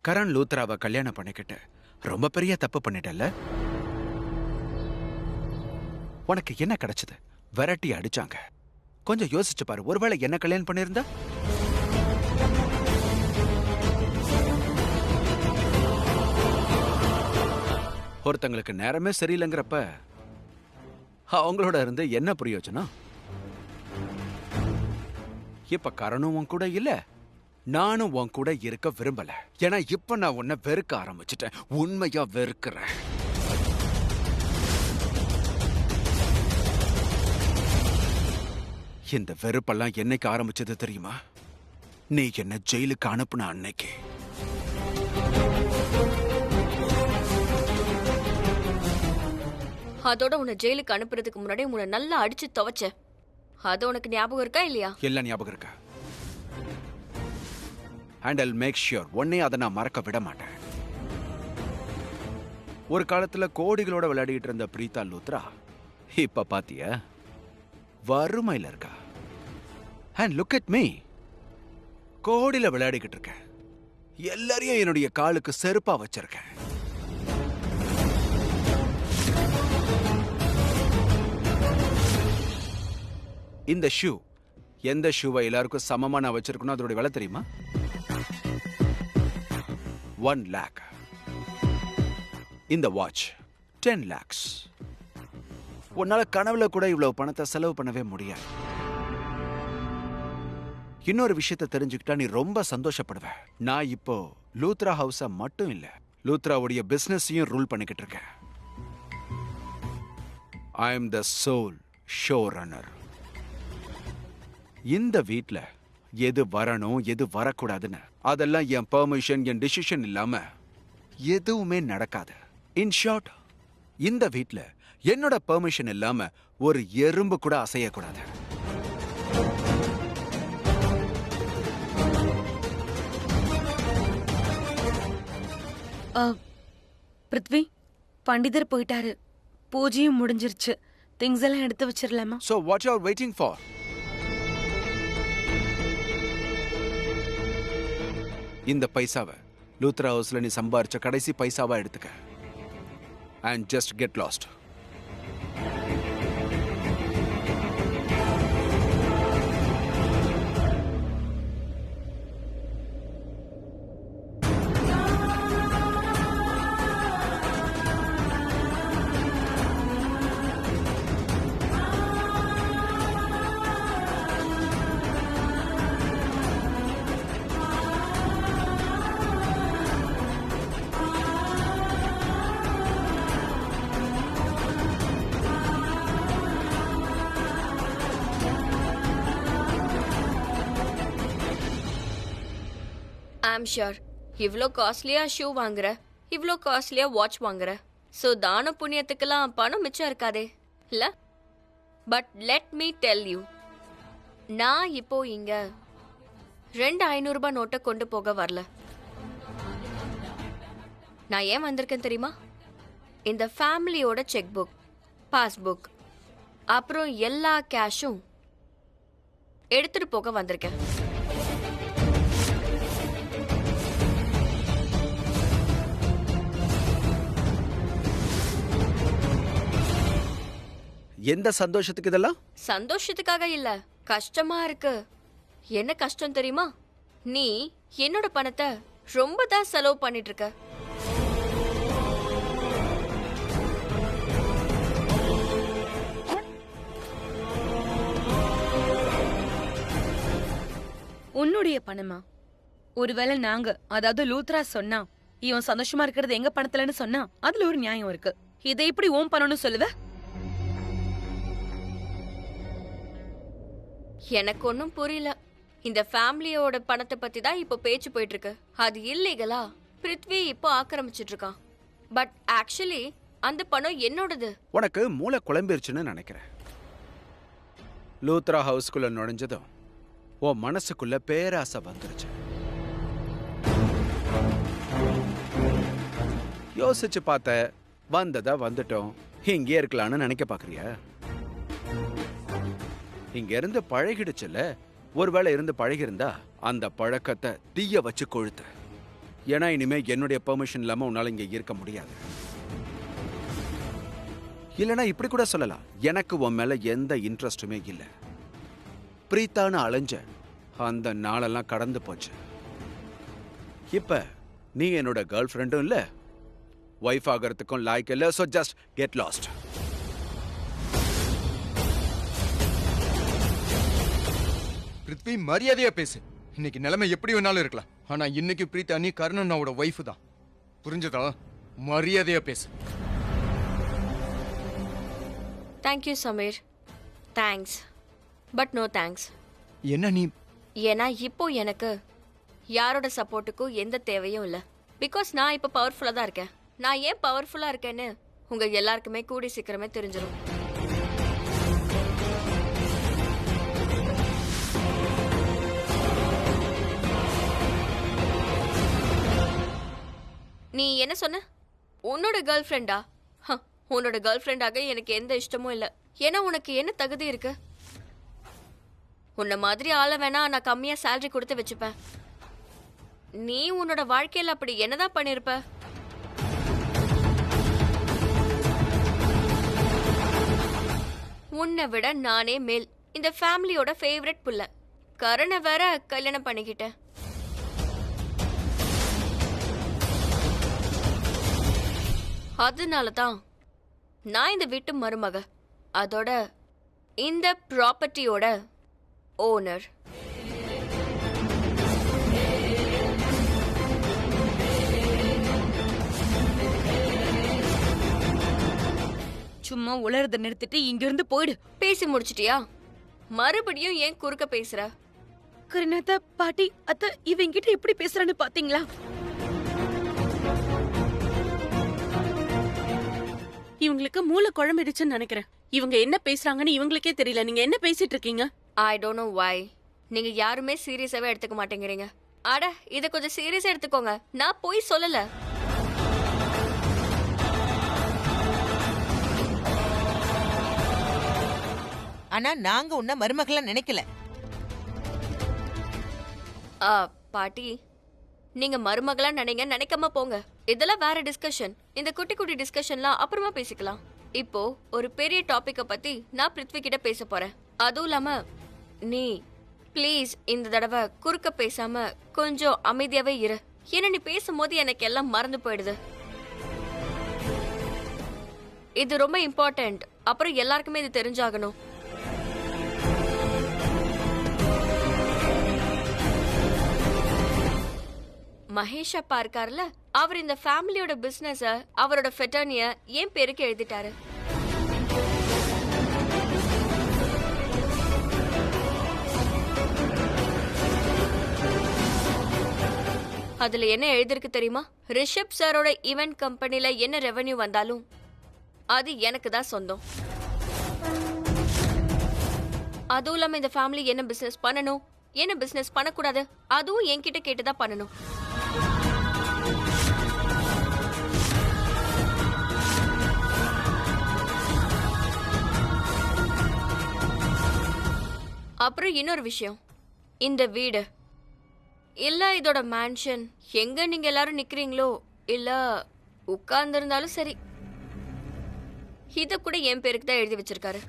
கரண் லூத்ராவை கல்யாணம் பண்ணிக்கிட்டு ரொம்ப பெரிய தப்பு பண்ணிட்டல்ல? உனக்கு என்ன கிடைச்சது? விரட்டி அடிச்சாங்க. கொஞ்சம் யோசிச்சு பாரு, ஒருவேளை என்ன கல்யாணம் பண்ணிருந்தா? ஒருத்தங்களுக்கு நேரமே சரியில்லைங்கிறப்ப அவங்களோட இருந்து என்ன பிரயோஜனம்? இப்ப கரணும் உன் கூட இல்ல, நானும் உன் கூட இருக்க விரும்பல. ஏன்னா இப்ப நான் உன்னை வெறுக்க ஆரம்பிச்சிட்டேன். உண்மையா வெறுக்கிறேன். இந்த வெறுப்பெல்லாம் என்னைக்கு ஆரம்பிச்சது தெரியுமா? நீ என்ன ஜெயிலுக்கு அனுப்புன அன்னைக்கு. அதோட உன்னை ஜெயிலுக்கு அனுப்புறதுக்கு முன்னாடி உன்னை நல்லா அடிச்சு துவைச்ச. அது உனக்கு ஞாபகம் இருக்கா இல்லையா? எல்லாம் ஞாபகம் இருக்கா? And I'll make sure உன்னை அதை நான் மறக்க விட மாட்டேன். ஒரு காலத்துல கோடிகளோட விளையாடிட்டு இருந்த பிரீதா லூத்ரா இப்ப பாத்தியா வறுமையில இருக்கா. And look at me, கோடியில விளையாடிக்கிட்டு இருக்கேன். எல்லாரையும் என்னுடைய காலுக்கு செருப்பா வச்சிருக்கேன். இந்த ஷூ, எந்த ஷூவை எல்லாருக்கும் சமமா நான் வச்சிருக்கணும் அதோட விலை தெரியுமா? 1 lakh. இந்த வாட்ச் 10 lakhs. உன்னால கனவுல கூட இவ்வளவு பணத்தை செலவு பண்ணவே முடியாது. இன்னொரு விஷயத்தை தெரிஞ்சுக்கிட்டா நீ ரொம்ப சந்தோஷப்படுவ. நான் இப்போ லூத்ரா ஹவுஸ மட்டும் இல்ல, லூத்ராவுடைய பிசினஸையும் ரூல் பண்ணிக்கிட்டு இருக்கேன். I am the sole showrunner. இந்த வீட்ல எது வரணும் எது வரக்கூடாதுன்னு அதெல்லாம் என் பெர்மிஷன், என் டிசிஷன் இல்லாம எதுவுமே நடக்காது. இன் ஷார்ட், இந்த வீட்ல என்னோட பெர்மிஷன் இல்லாம ஒரு எறும்பு கூட அசையக்கூடாது. பிருத்வி, பண்டிதர் போயிட்டாரு. பூஜையும் முடிஞ்சிருச்சு. திங்ஸ் எல்லாம் எடுத்து வச்சிரலாமா? So what you are waiting for? இந்த பைசாவை லூத்ரா ஹவுஸ்ல நீ சம்பாரிச்ச கடைசி பைசாவா எடுத்துக்க. And just get lost. I'm sure இவ்வளோ காஸ்ட்லியா ஷூ வாங்குற, இவ்வளோ காஸ்ட்லியா வாட்ச் வாங்குற, ஸோ தான புண்ணியத்துக்கெல்லாம் பணம் மிச்சம் இருக்காதே இல்ல? But let me tell you, நான் இப்போ இங்க 2 500 ரூபாய் நோட்டை கொண்டு போக வரல. நான் ஏன் வந்திருக்கேன் தெரியுமா? இந்த ஃபேமிலியோட செக் புக், பாஸ்புக், அப்புறம் எல்லா கேஷும் எடுத்துட்டு போக வந்திருக்கேன். எந்த சந்தோஷத்துக்கு இதெல்லாம்? சந்தோஷத்துக்காக இல்ல, கஷ்டமா இருக்கு. என்ன கஷ்டம் தெரியுமா? நீ என்னோட பணத்தை ரொம்ப தான் செலவு பண்ணிட்டு இருக்க. உன்னுடைய பணமா? ஒருவேளை நாங்க, அதாவது லூத்ரா சொன்னா இவன் சந்தோஷமா இருக்கிறது எங்க பணத்துலன்னு சொன்னா அதுல ஒரு நியாயம் இருக்கு. இதை எப்படி ஓம் பண்ணணும்னு சொல்லுவ? எனக்கு ஒன்னும் புரியல. இந்த ஃபேமிலியோட பணத்தை பத்தி தான் இப்போ பேச்சு போயிட்டு இருக்கு. அது இல்லீகலா பிருத்வி இப்போ ஆக்கிரமிச்சிட்டு இருக்கான். பட் ஆக்சுவலி அந்த பணம் என்னோடது. உனக்கு மூளை குழம்பிருச்சுன்னு நினைக்கிறேன். லூத்ரா ஹவுஸ்குள்ள நுழைஞ்சதும் உன் மனசுக்குள்ள பேராசை வந்துருச்சு. யோசிச்சு பார்த்த, வந்ததா வந்துட்டோம், இங்கே இருக்கலான்னு நினைக்க பாக்குறியா? இங்க இருந்து பழகிடுச்சுல. ஒருவேளை இருந்து பழகிருந்தா அந்த பழக்கத்தை தீய வச்சு கொழுத்து ஏன்னா இனிமே என்னுடைய பெர்மிஷன் இல்லாம உன்னால இங்க இருக்க முடியாது. இல்லனா இப்படி கூட சொல்லலாம், எனக்கு உன் மேல எந்த இன்ட்ரெஸ்டுமே இல்ல. பிரீத்தான்னு அலைஞ்ச அந்த நாளெல்லாம் கடந்து போச்சு. இப்ப நீ என்னோட கேர்ள் ஃப்ரெண்டும் இல்ல, ஒய்ஃப் ஆகிறதுக்கும் லாய்க்கு இல்ல. So just get lost. Prithvi, மரியாதையா பேசு. இன்னைக்கு நிலைமை எப்படி வேணாலும் இருக்கலாம், ஆனா இன்னைக்கு பிரீத்தா நீ கர்ணனோட ஒய்ஃப் தான். புரிஞ்சதா? மரியாதையா பேசு. Thank you Sameer, thanks, but no thanks. என்ன நீ? ஏன்னா இப்போ எனக்கு யாரோட சப்போர்ட்டுக்கும் எந்த தேவையும் இல்லை. பிகாஸ் நான் இப்போ பவர்ஃபுல்லாக தான் இருக்கேன். நான் ஏன் பவர்ஃபுல்லாக இருக்கேன்னு உங்க எல்லாருக்குமே கூடி சீக்கிரமே தெரிஞ்சிடும். நீ என்ன சொன்ன? உன்னோட கேர்ள் ஃப்ரெண்டா? உன்னோட கேர்ள் ஃப்ரெண்டாக எனக்கு எந்த இஷ்டமும் இல்லை. ஏன்னா உனக்கு என்ன தகுதி இருக்கு? உன்ன மாதிரி ஆள வேணா நான் கம்மியா சேலரி கொடுத்து வச்சுப்பேன். நீ உன்னோட வாழ்க்கையில அப்படி என்னதான் பண்ணிருப்ப? உன்னை விட நானே மேல். இந்த ஃபேமிலியோட ஃபேவரட் புள்ள. கரணை வேற கல்யாணம் பண்ணிக்கிட்டேன். அதனால தான் நான் இந்த வீட்டு மருமக, அதோட இந்த ப்ராப்பர்ட்டியோட ஓனர். சும்மா உளறத நிறுத்திட்டு இங்க இருந்து போயிடு. பேசி முடிச்சிட்டியா? மறுபடியும் ஏன் குறுக்க பேசுற? கருணாத்தா, பாட்டி, அத்தை இவங்கிட்ட எப்படி பேசுறான்னு பாத்தீங்களா? இவங்களுக்கு மூளை குழம்பிடுச்சுன்னு நினைக்கிறேன். இவங்க என்ன பேசுறாங்கன்னு இவங்களுக்கே தெரியல. நீங்க என்ன பேசிட்டு இருக்கீங்க? I don't know why. நீங்க யாருமே சீரியஸாவே எடுத்துக்க மாட்டேங்கிறீங்க. அட, இத கொஞ்சம் சீரியஸா எடுத்துக்கோங்க. நான் போய் சொல்லல. ஆனா நாங்க உன்ன மருமகளா நினைக்கல. பாட்டி, நீங்க மருமகளா நினைக்காம போங்க. இதெல்லாம் வேற டிஸ்கஷன். இந்த குட்டி குட்டி டிஸ்கஷன்லாம் அப்புறமா பேசிக்கலாம். இப்போ ஒரு பெரிய டாபிக்க பத்தி நான் பிருத்வி கிட்ட பேச போறேன். அதுவும் இல்லாம நீ ப்ளீஸ் இந்த தடவை குறுக்க பேசாம கொஞ்சம் அமைதியாவே இரு. ஏன்னா நீ பேசும்போது எனக்கு எல்லாம் மறந்து போயிடுது. இது ரொம்ப இம்பார்ட்டன்ட். அப்புறம் எல்லாருக்குமே இது தெரிஞ்சாகணும். மகேஷ் அப்பா இருக்காருல்ல, அவர் இந்த ஃபேமிலியோட பிசினஸ, அவரோட ஃபெட்டர்னிய என் பேருக்கு எழுதிட்டாரு. அதுல என்ன எழுதிருக்கு தெரியுமா? ரிஷப் சாரோட ஈவென்ட் கம்பெனில என்ன ரெவென்யூ வந்தாலும் அது எனக்கு தான் சொந்தம். அதுவும் இல்லாம இந்த ஃபேமிலி என்ன பிசினஸ் பண்ணணும், என்ன பிசினஸ் பண்ணக்கூடாது, அதுவும் என்கிட்ட கேட்டுதான் பண்ணணும். அப்புறம் இன்னொரு விஷயம், இந்த வீடு இல்ல இதோட மேன்ஷன் எங்க நீங்க எல்லாரும் நிக்கிறீங்களோ இல்ல உட்கார்ந்து இருந்தாலும் சரி, இத கூட என் பேருக்கு தான் எழுதி வச்சிருக்காரு.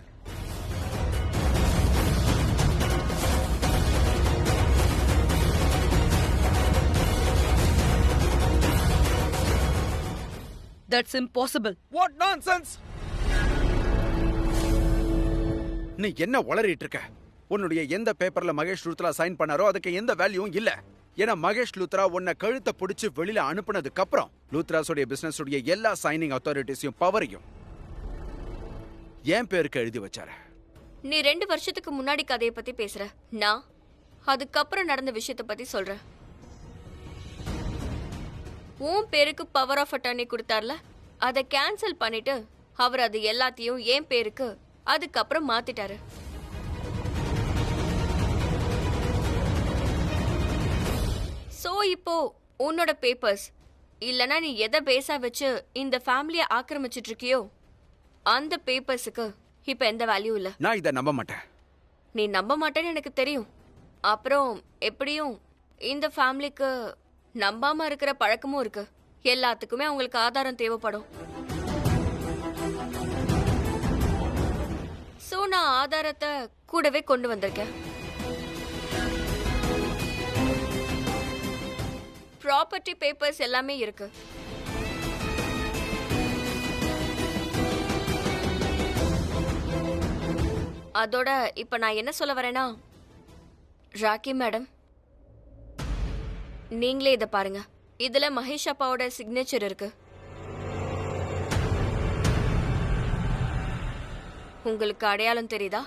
That's impossible. What nonsense! நீ என்ன உளறிட்டு இருக்க? உன்னுடைய எந்த பேப்பர்ல மகேஷ் லூத்ரா சைன் பண்ணாரோ அதுக்கு எந்த வேல்யூவும் இல்ல. ஏன்னா மகேஷ் லூத்ரா உன்னை கழுத்தை பிடிச்சு வெளியில அனுப்புனதுக்கு அப்புறம் லூத்ராஸோட பிசினஸ் உடைய எல்லா சைனிங் அத்தாரிட்டிஸையும் பவரையும் என் பேருக்கு எழுதி வச்சாரு. நீ 2 வருஷத்துக்கு முன்னாடி கதையை பத்தி பேசுற. நான் அதுக்கப்புறம் நடந்த விஷயத்தை பத்தி சொல்றேன். உன் பேருக்கு பவர் ஆஃப் அட்டர்னி கொடுத்தார்ல, அதை கேன்சல் பண்ணிட்டு அவர் அது எல்லாத்தையும் என் பேருக்கு அதுக்கப்புறம் மாத்திட்டாரு. சோ இப்போ உன்னோட பேப்பர்ஸ் இல்லனா நீ எதை பேசா வச்சு இந்த ஃபேமிலியை ஆக்கிரமிச்சிட்டு இருக்கியோ அந்த பேப்பர்ஸுக்கு இப்ப எந்த வேல்யூ இல்ல. நான் இதை நம்ப மாட்டேன். நீ நம்ப மாட்டேன்னு எனக்கு தெரியும். அப்புறம் எப்படியும் இந்த ஃபேமிலிக்கு நம்பாம இருக்கிற பழக்கமும் இருக்கு. எல்லாத்துக்குமே அவங்களுக்கு ஆதாரம் தேவைப்படும். சோ நான் ஆதாரத்தை கூடவே கொண்டு வந்திருக்கேன். ப்ராப்பர்ட்டி பேப்பர்ஸ் எல்லாமே இருக்கு. அதோட இப்ப நான் என்ன சொல்ல வரேன்னா, ராக்கி மேடம், நீங்களே இத பாருங்க. இதுல மகேஷ் அப்பாவோட சிக்னேச்சர் இருக்கு. உங்களுக்கு அடையாளம் தெரியுதா?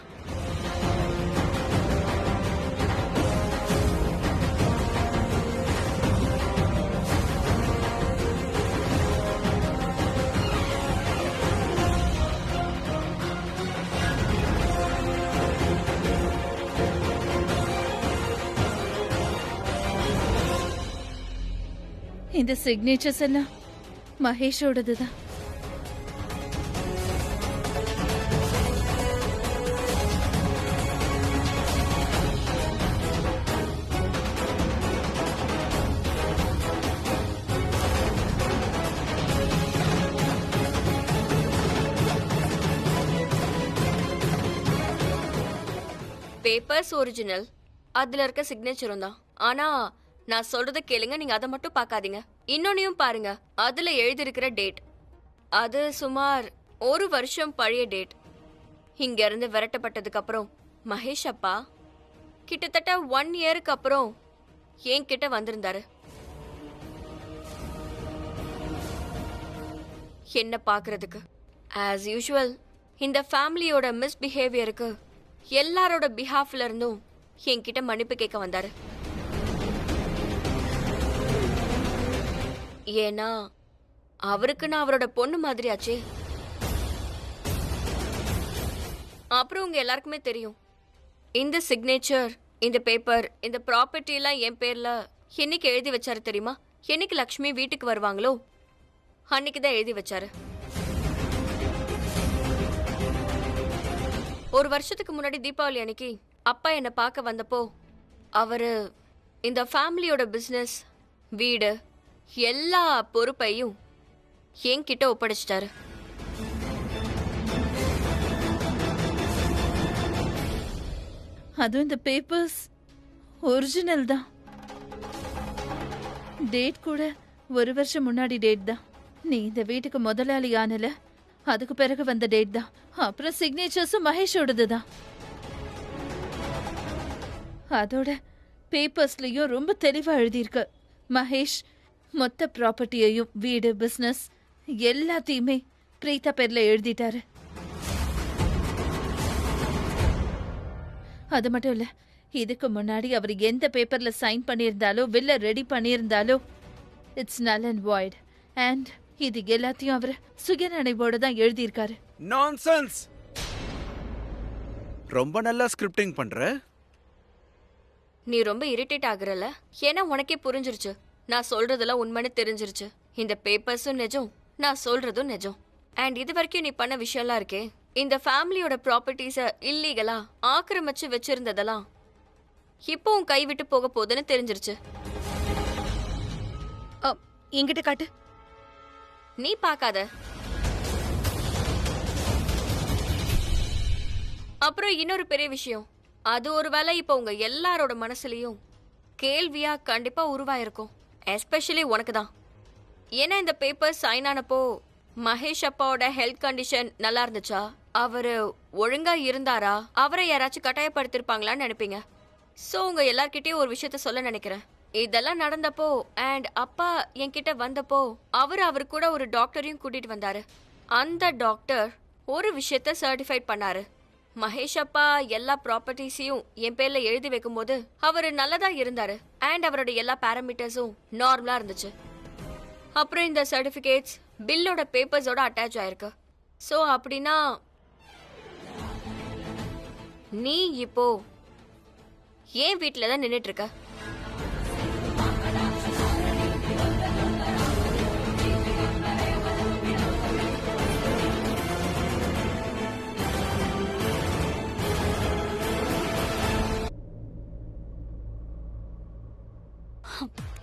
இந்த சிக்னேச்சர்ஸ் எல்லாம் மகேஷோடது தான். பேப்பர்ஸ் ஒரிஜினல், அதுல இருக்க சிக்னேச்சரும் தான். ஆனா நான் சொல்றத கேளுங்க, நீங்க அதை மட்டும் பார்க்காதீங்க. இன்னொன்னையும் பாருங்க. அதுல எழுதியிருக்கிற டேட் அது சுமார் 1 வருஷம் பழைய டேட். இங்க இருந்து விரட்டப்பட்டதுக்கு அப்புறம் மகேஷ் அப்பா கிட்டத்தட்ட 1 இயருக்கு அப்புறம் என்கிட்ட வந்திருந்தாரு. என்ன பாக்குறதுக்கு. ஆஸ் யூஷுவல் இந்த ஃபேமிலியோட மிஸ்பிஹேவியருக்கு எல்லாரோட பிஹாஃப்ல இருந்தும் என்கிட்ட மன்னிப்பு கேட்க வந்தாரு. ஏன்னா அவருக்கு நான் அவரோட பொண்ணு மாதிரி ஆச்சே. அப்புறம் உங்க எல்லாருக்குமே தெரியும், இந்த சிக்னேச்சர், இந்த பேப்பர், இந்த ப்ராப்பர்ட்டி எல்லாம் என் பேர்ல என்னைக்கு எழுதி வச்சாரு தெரியுமா? என்னைக்கு லக்ஷ்மி வீட்டுக்கு வருவாங்களோ அன்னைக்குதான் எழுதி வச்சாரு. 1 வருஷத்துக்கு முன்னாடி தீபாவளி அன்னைக்கு அப்பா என்னை பார்க்க வந்தப்போ அவரு இந்த ஃபேமிலியோட பிசினஸ், வீடு, எல்லா பொறுப்பையும் என்கிட்ட ஒப்படைச்சிட்டாரு. அதுவும் இந்த பேப்பர்ஸ் ஒரிஜினல் தான். டேட் கூட 1 வருஷம் முன்னாடி டேட் தான். நீ இந்த வீட்டுக்கு முதலாளி ஆனல, அதுக்கு பிறகு வந்த டேட் தான். அப்புறம் சிக்னேச்சர்ஸும் மகேஷோடது தான். அதோட பேப்பர்ஸ்லயும் ரொம்ப தெளிவா எழுதியிருக்கு, மகேஷ் மொத்த ப்ராப்பர்ட்டியையும், வீடு, பிசினஸ் எல்லாத்தையுமே பிரீதா பேர்ல எழுதிட்டாரு. அது மட்டும் இல்ல, இதுக்கு முன்னாடி அவர் எந்த பேப்பர்ல சைன் பண்ணியிருந்தாலோ, வில்ல ரெடி பண்ணியிருந்தாலோ, it's null and void. And இது எல்லாத்தையும் அவர் சுயநினைவோட தான் எழுதியிருக்காரு. நான்சென்ஸ். ரொம்ப நல்லா ஸ்கிரிப்டிங் பண்ற. நீ ரொம்ப இரிட்டேட் ஆகுறல, ஏன்னா உனக்கே புரிஞ்சிருச்சு நான் சொல்றதெல்லாம் உண்மைன்னு தெரிஞ்சிருச்சு. இந்த பேப்பர்ஸும் நிஜம், நான் சொல்றதும் நிஜம். அண்ட் இது வரைக்கும் நீ பண்ண விஷயம்லாம் இருக்கே, இந்த ஃபேமிலியோட ப்ராப்பர்ட்டிஸை இல்லீகலா ஆக்கிரமிச்சு வச்சிருந்ததெல்லாம் இப்போ உன் கை விட்டு போக போகுதுன்னு தெரிஞ்சிருச்சு. என்கிட்ட காட்டு. நீ பார்க்காத. அப்புறம் இன்னொரு பெரிய விஷயம், அது ஒருவேளை இப்போ உங்க எல்லாரோட மனசுலயும் கேள்வியா கண்டிப்பா உருவாயிருக்கும். எஸ்பெஷலி உனக்கு தான். ஏன்னா இந்த பேப்பர் சைன் ஆனப்போ மகேஷ் அப்பாவோட ஹெல்த் கண்டிஷன் நல்லா இருந்துச்சா, அவரு ஒழுங்கா இருந்தாரா, அவரை யாராச்சும் கட்டாயப்படுத்திருப்பாங்களான்னு நினைப்பீங்க. ஸோ உங்க எல்லார்கிட்டயும் ஒரு விஷயத்த சொல்ல நினைக்கிறேன். இதெல்லாம் நடந்தப்போ அண்ட் அப்பா என்கிட்ட வந்தப்போ அவர் கூட ஒரு டாக்டரையும் கூட்டிட்டு வந்தாரு. அந்த டாக்டர் ஒரு விஷயத்த சர்டிஃபைட் பண்ணாரு. மகேஷ் அப்பா எல்லா ப்ராப்பர்ட்டிஸையும் என் பேர்ல எழுதி வைக்கும் போது அவரு நல்லதா இருந்தாரு அண்ட் அவரோட எல்லா பேராமீட்டர்ஸும் நார்மலா இருந்துச்சு. அப்புறம் இந்த சர்டிபிகேட்ஸ் பில்லோட பேப்பர்ஸோட அட்டாச் ஆயிருக்கு. ஸோ அப்படின்னா நீ இப்போ ஏன் வீட்டில தான் நின்றுட்டு இருக்க?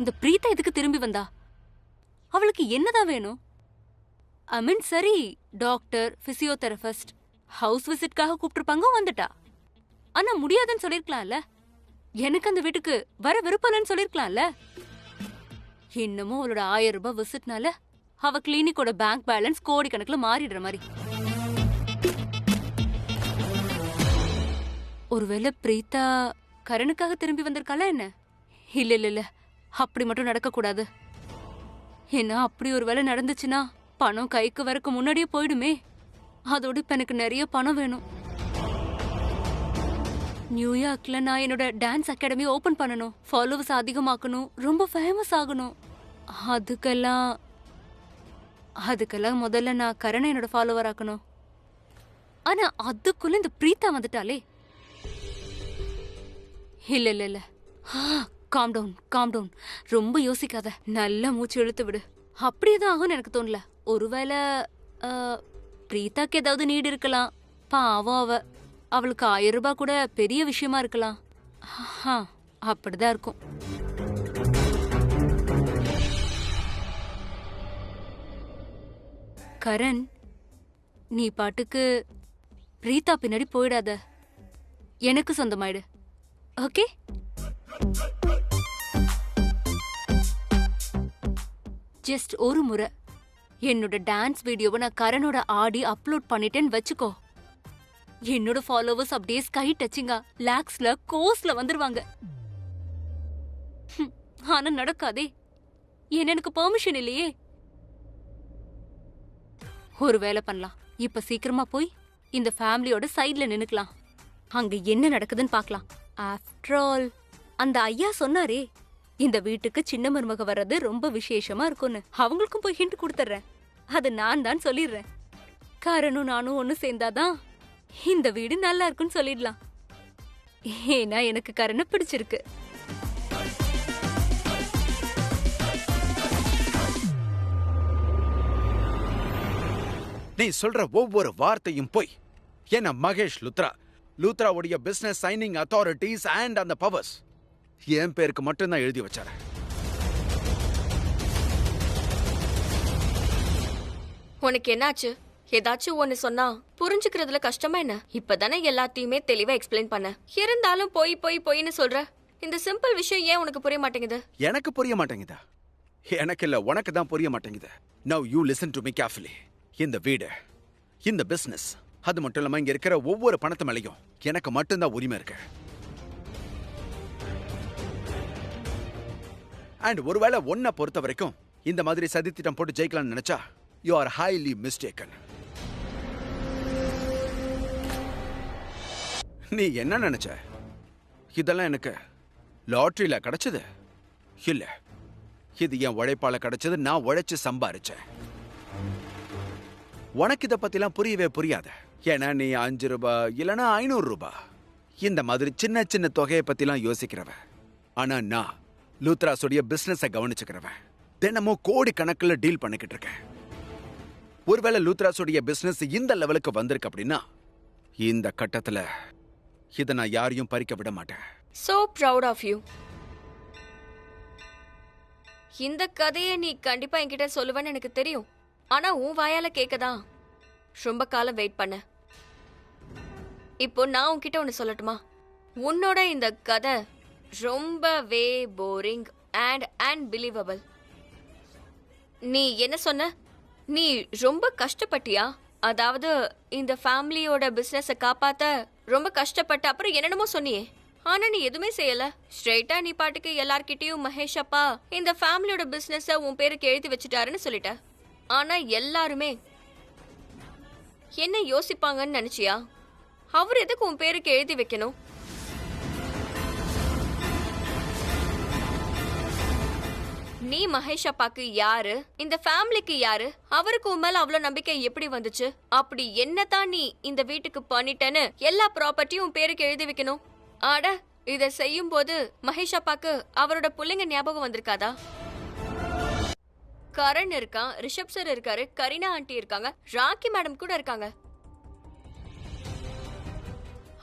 இந்த பிரீதா எதுக்கு திரும்பி வந்தா? அவளுக்கு என்னதான் வேணும்? ஐ மீன் சரி, டாக்டர், பிசியோதெரபிஸ்ட், ஹவுஸ் விசிட்காக கூப்பிட்டுருப்பாங்க, வந்துட்டா. ஆனா முடியாதுன்னு சொல்லிருக்கலாம்ல. எனக்கு அந்த வீட்டுக்கு வர விருப்பம்னு சொல்லிருக்கலாம்ல. இன்னமும் அவளோட 1000 ரூபாய் விசிட்னால அவ கிளினிக்கோட பேங்க் பேலன்ஸ் கோடிக்கணக்குல மாறிடுற மாதிரி. ஒருவேளை பிரீதா கரனுக்காக திரும்பி வந்திருக்காளா என்ன? இல்ல இல்ல இல்ல, அப்படி மட்டும் நடக்க கூடாது. ஏன்னா அப்படி ஒரு வேலை நடந்துச்சுன்னா பணம் கைக்கு வரக்கு முன்னாடியே போயிடுமே. அதோட இப்ப எனக்கு நிறைய பணம் வேணும். நியூயார்க்ல நான் என்னோட டான்ஸ் அகாடமி ஓபன் பண்ணணும், ஃபாலோவர்ஸ் அதிகமாக்கணும், ரொம்ப ஃபேமஸ் ஆகணும். அதுக்கெல்லாம் முதல்ல நான் கரணை என்னோட ஃபாலோவர் ஆக்கணும். ஆனா அதுக்குள்ள இந்த பிரீதா வந்துட்டாலே. இல்ல இல்ல இல்ல, காம் டவுன். ரொம்ப யோசிக்காத, நல்லா மூச்சு இழுத்து விடு. அப்படியேதான் ஆகும்னு எனக்கு தோணல. ஒருவேளை பிரீதாக்கு ஏதாவது நீடு இருக்கலாம். பாவம், அவளுக்கு 1000 ரூபாய் கூட பெரிய விஷயமா இருக்கலாம். அப்படிதான் இருக்கும். கரண், நீ பாட்டுக்கு பிரீதா பின்னாடி போயிடாத. எனக்கு சொந்தமாயிடு, ஓகே? ஜஸ்ட் ஒரு முறை என்னோட டான்ஸ் வீடியோவை நான் கரனோட ஆடி அப்லோட் பண்ணிட்டேன்னு வச்சுக்கோ, என்னோட ஃபாலோவர்ஸ் அப்படியே ஸ்கை டச்சிங்கா லாக்ஸ்ல கோஸ்ல வந்துருவாங்க. ஆனா நடக்காதே, ஏன்னா எனக்கு பெர்மிஷன் இல்லையே. ஒரு வேலை பண்ணலாம், இப்ப சீக்கிரமா போய் இந்த ஃபேமிலியோட சைட்ல நின்னுக்கலாம். அங்க என்ன நடக்குதுன்னு பாக்கலாம். ஆஃப்டர் ஆல் அந்த ஐயா சொன்னாரே, இந்த வீட்டுக்கு சின்ன மருமக வர்றது ரொம்ப விசேஷமா இருக்கும்னு. அவங்களுக்கும் போய் ஹிண்ட் கொடுத்துறேன். அது நான் தான் சொல்லிடுறேன். கரனும் நானும் ஒண்ணு சேர்ந்தாதான் இந்த வீடு நல்லா இருக்குன்னு சொல்லிடலாம். ஏன்னா எனக்கு கரனை பிடிச்சிருக்கு. நீ சொல்ற ஒவ்வொரு வார்த்தையும் போய். ஏன்னா மகேஷ் லூத்ராவுடைய பிசினஸ் சைனிங் அத்தாரிட்டிஸ் அண்ட் அந்த பவர்ஸ் என் பேருக்கு மட்டும்தான் எழுதி வச்சாரு. உனக்கு என்னாச்சு? ஏதாச்சும் ஒன்னு சொன்னா புரிஞ்சுக்கிறதுல கஷ்டமா என்ன? இப்பதானே எல்லாத்தையுமே தெளிவா எக்ஸ்பிளைன் பண்ண. இருந்தாலும் போயின்னு சொல்ற. இந்த சிம்பிள் விஷயம் ஏன் உனக்கு புரிய மாட்டேங்குது? எனக்கு புரிய மாட்டேங்குதா? எனக்கு இல்ல, உனக்கு தான் புரிய மாட்டேங்குது. Now you listen to me carefully. இந்த வீடு, இந்த பிசினஸ், அது மட்டும் இல்லாம இங்க இருக்கிற ஒவ்வொரு பணத்து மேலையும் எனக்கு மட்டும்தான் உரிமை இருக்கு. அண்ட் ஒருவேளை ஒன்ன பொறுத்த வரைக்கும் இந்த மாதிரி சதித்திட்டம் போட்டு ஜெயிக்கலாம்னு நினைச்சா யூ ஆர் ஹைலி மிஸ்டேக்கன். நீ என்ன நினைச்ச? இதெல்லாம் எனக்கு லாட்டரியில கிடைச்சது இல்ல. இது என் உழைப்பால கிடைச்சது. நான் உழைச்சு சம்பாரிச்சேன். உனக்கு இதை பத்திலாம் புரியவே புரியாது. ஏன்னா நீ 5 ரூபாய் இல்லைன்னா 500 ரூபாய் இந்த மாதிரி சின்ன சின்ன தொகையை பத்திலாம் யோசிக்கிறவ. ஆனா நான் லூத்ராஸோடைய பிசினஸை கவனிச்சுக்கிறவன். தினமும் கோடி கணக்கில் டீல் பண்ணிக்கிட்டு இருக்கேன். ஒருவேளை லூத்ராஸோடைய பிசினஸ் இந்த லெவலுக்கு வந்திருக்கு அப்படின்னா இந்த கட்டத்துல இதை நான் யாரையும் பறிக்க விட மாட்டேன். So proud of you. இந்த கதையை நீ கண்டிப்பா என்கிட்ட சொல்லுவேன்னு எனக்கு தெரியும். ஆனா உன் வாயால கேட்கதான் ரொம்ப காலம் வெயிட் பண்ண. இப்போ நான் உன்கிட்ட ஒன்னு சொல்லட்டுமா? உன்னோட இந்த கதை ரொம்பவே போரிங் அண்ட் அன்பிலீவபிள். நீ என்ன சொன்ன? நீ ரொம்ப கஷ்டப்பட்டியா? அதாவது இந்த ஃபேமிலியோட பிசினஸை காப்பாத்த ரொம்ப கஷ்டப்பட்ட. அப்புறம் என்னென்னமோ சொன்னியே, ஆனா நீ எதுவுமே செய்யல. ஸ்ட்ரெயிட்டா நீ பாட்டுக்கு எல்லார்கிட்டயும் மகேஷ் அப்பா இந்த ஃபேமிலியோட பிசினஸ உன் பேருக்கு எழுதி வச்சுட்டாருன்னு சொல்லிட்ட. ஆனா எல்லாருமே என்ன யோசிப்பாங்கன்னு நினைச்சியா? அவர் எதுக்கு உன் பேருக்கு எழுதி வைக்கணும்? நீ மகேஷ் அப்பாக்கு யாரு? இந்த ஃபேமிலிக்கு யாரு? அவருக்கு உன் மேல அவ்வளவு நம்பிக்கை எப்படி வந்துச்சு? அப்படி என்னதான் நீ இந்த வீட்டுக்கு பண்ணிட்டேன்னு எல்லா ப்ராப்பர்ட்டியும் உன் பேருக்கு எழுதி வைக்கணும்? ஆட, இத செய்யும் போது மகேஷ் அப்பாக்கு அவரோட பிள்ளைங்க ஞாபகம் வந்திருக்காதா? கரண் இருக்கான், ரிஷப் சார் இருக்காரு, கரீனா ஆண்டி இருக்காங்க, ராக்கி மேடம் கூட இருக்காங்க.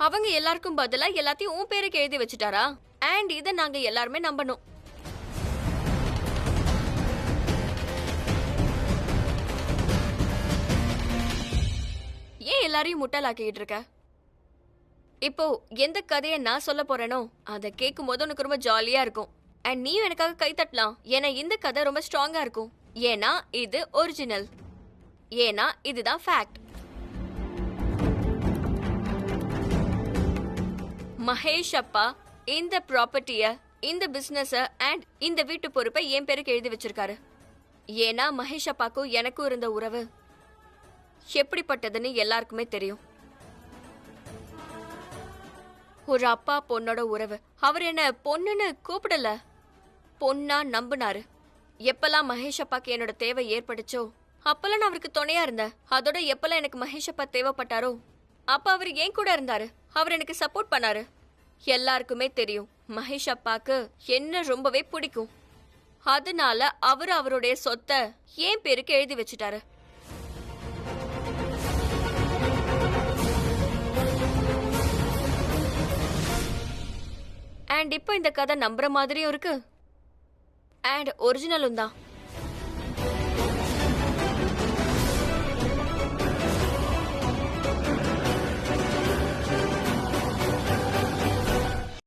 அவங்க எல்லாருக்கும் பதிலா எல்லாத்தையும் உன் பேருக்கு எழுதி வச்சுட்டாரா? அண்ட் இதை நாங்க எல்லாருமே நம்பணும். எல்லாரையும் முட்டாளாக்கிட்டு இருக்க. இப்போ எந்த கதையை நான் சொல்ல போறேனோ அதை கேட்கும் போது உனக்கு ரொம்ப ஜாலியா இருக்கும். அண்ட் நீயும் எனக்காக கை தட்டலாம். ஏன்னா இந்த கதை ரொம்ப ஸ்ட்ராங்கா இருக்கும். ஏன்னா இது ஒரிஜினல். ஏன்னா இதுதான் ஃபேக்ட். மகேஷ் அப்பா இந்த ப்ராப்பர்ட்டிய, இந்த பிசினஸ் அண்ட் இந்த வீட்டு பொறுப்பை என் பேருக்கு எழுதி வச்சிருக்காரு. ஏன்னா மகேஷ் அப்பாக்கும் எனக்கும் இருந்த உறவு எப்படிப்பட்டதுன்னு எல்லாருக்குமே தெரியும். ஒரு அப்பா பொண்ணோட உறவு. அவர் என்ன பொண்ணுன்னு கூப்பிடல, பொண்ணா நம்பினாரு. எப்பெல்லாம் மகேஷ் அப்பாக்கு என்னோட தேவை ஏற்பட்டுச்சோ அப்பெல்லாம் நான் அவருக்கு துணையா இருந்தேன். அதோட எப்பெல்லாம் எனக்கு மகேஷ் அப்பா தேவைப்பட்டாரோ அப்ப அவர் ஏன் கூட இருந்தாரு. அவர் எனக்கு சப்போர்ட் பண்ணாரு. எல்லாருக்குமே தெரியும் மகேஷ் அப்பாக்கு என்ன ரொம்பவே பிடிக்கும். அதனால அவர் அவருடைய சொத்தை என் பேருக்கு எழுதி வச்சுட்டாரு. அண்ட் இப்போ இந்த கதை நம்புற மாதிரியும் இருக்கு அண்ட் ஒரிஜினலும் தான்.